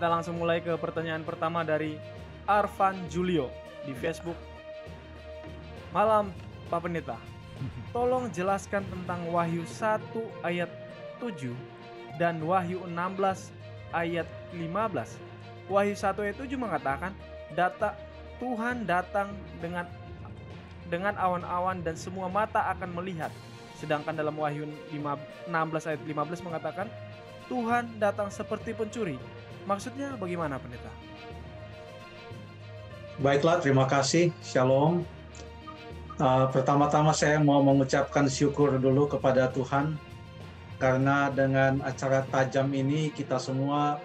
kita langsung mulai ke pertanyaan pertama dari Arvan Julio di Facebook. Malam Pak Pendeta, tolong jelaskan tentang Wahyu 1 ayat 7 dan Wahyu 16 ayat 15. Wahyu 1 ayat 7 mengatakan, Tuhan datang dengan awan-awan dan semua mata akan melihat. Sedangkan dalam Wahyu 16 ayat 15 mengatakan, Tuhan datang seperti pencuri. Maksudnya bagaimana, Pendeta? Baiklah, terima kasih. Shalom. Pertama-tama saya mau mengucapkan syukur dulu kepada Tuhan, karena dengan acara tajam ini kita semua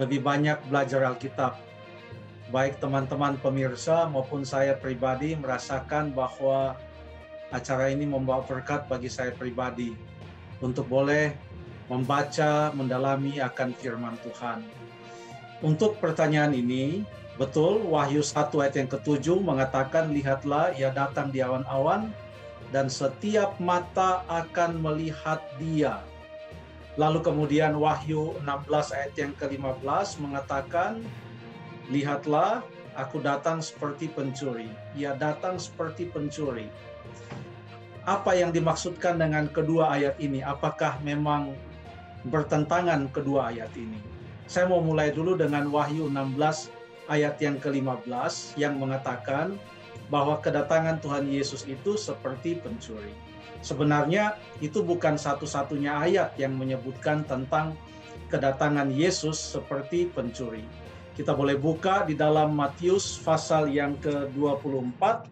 lebih banyak belajar Alkitab. Baik teman-teman pemirsa maupun saya pribadi merasakan bahwa acara ini membawa berkat bagi saya pribadi untuk boleh membaca, mendalami akan firman Tuhan. Untuk pertanyaan ini, betul, Wahyu 1 ayat yang ke-7 mengatakan, lihatlah ia datang di awan-awan dan setiap mata akan melihat dia. Lalu kemudian Wahyu 16 ayat yang ke-15 mengatakan, lihatlah aku datang seperti pencuri. Ia datang seperti pencuri. Apa yang dimaksudkan dengan kedua ayat ini? Apakah memang bertentangan kedua ayat ini? Saya mau mulai dulu dengan Wahyu 16 ayat yang ke-15 yang mengatakan bahwa kedatangan Tuhan Yesus itu seperti pencuri. Sebenarnya itu bukan satu-satunya ayat yang menyebutkan tentang kedatangan Yesus seperti pencuri. Kita boleh buka di dalam Matius pasal yang ke-24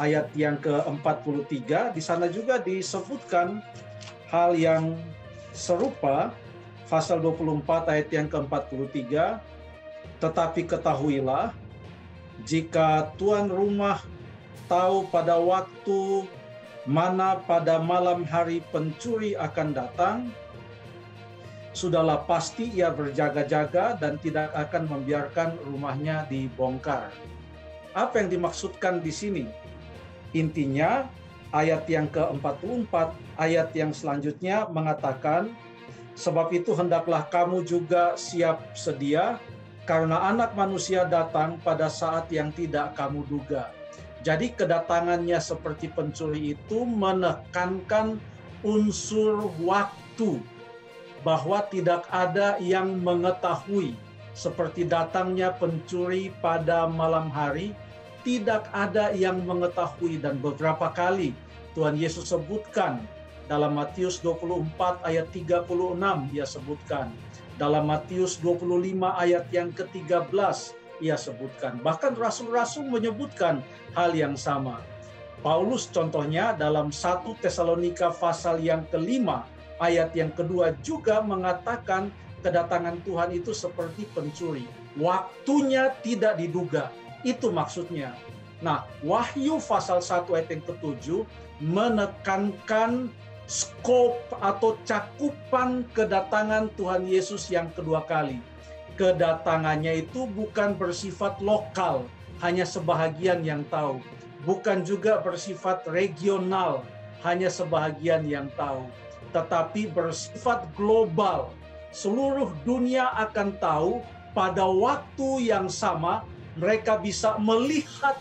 ayat yang ke-43. Di sana juga disebutkan hal yang serupa, pasal 24 ayat yang ke-43. Tetapi ketahuilah, jika tuan rumah tahu pada waktu mana pada malam hari pencuri akan datang, sudahlah pasti ia berjaga-jaga dan tidak akan membiarkan rumahnya dibongkar. Apa yang dimaksudkan di sini? Intinya, ayat yang ke-44, ayat yang selanjutnya mengatakan, sebab itu hendaklah kamu juga siap sedia, karena anak manusia datang pada saat yang tidak kamu duga. Jadi kedatangannya seperti pencuri itu menekankan unsur waktu, bahwa tidak ada yang mengetahui. Seperti datangnya pencuri pada malam hari, tidak ada yang mengetahui. Dan beberapa kali Tuhan Yesus sebutkan, dalam Matius 24 ayat 36 dia sebutkan, dalam Matius 25 ayat yang ke-13 ia sebutkan. Bahkan rasul-rasul menyebutkan hal yang sama. Paulus contohnya dalam 1 Tesalonika pasal yang ke-5 ayat yang kedua juga mengatakan kedatangan Tuhan itu seperti pencuri. Waktunya tidak diduga. Itu maksudnya. Nah, Wahyu pasal 1 ayat yang ke-7 menekankan skop atau cakupan kedatangan Tuhan Yesus yang kedua kali. Kedatangannya itu bukan bersifat lokal, hanya sebahagian yang tahu. Bukan juga bersifat regional, hanya sebahagian yang tahu. Tetapi bersifat global. Seluruh dunia akan tahu pada waktu yang sama, mereka bisa melihat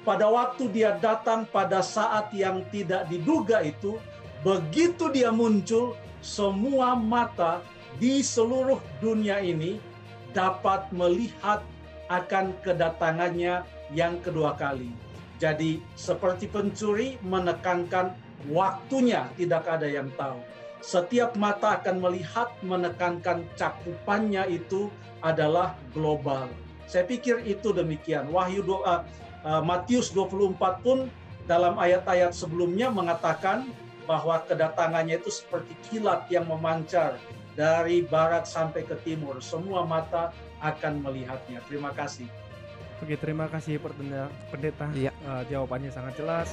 pada waktu dia datang pada saat yang tidak diduga itu. Begitu dia muncul, semua mata di seluruh dunia ini dapat melihat akan kedatangannya yang kedua kali. Jadi seperti pencuri menekankan waktunya tidak ada yang tahu. Setiap mata akan melihat, menekankan cakupannya itu adalah global. Saya pikir itu demikian. Matius 24 pun dalam ayat-ayat sebelumnya mengatakan bahwa kedatangannya itu seperti kilat yang memancar dari barat sampai ke timur. Semua mata akan melihatnya. Terima kasih. Oke, terima kasih Pendeta. Iya. Jawabannya sangat jelas.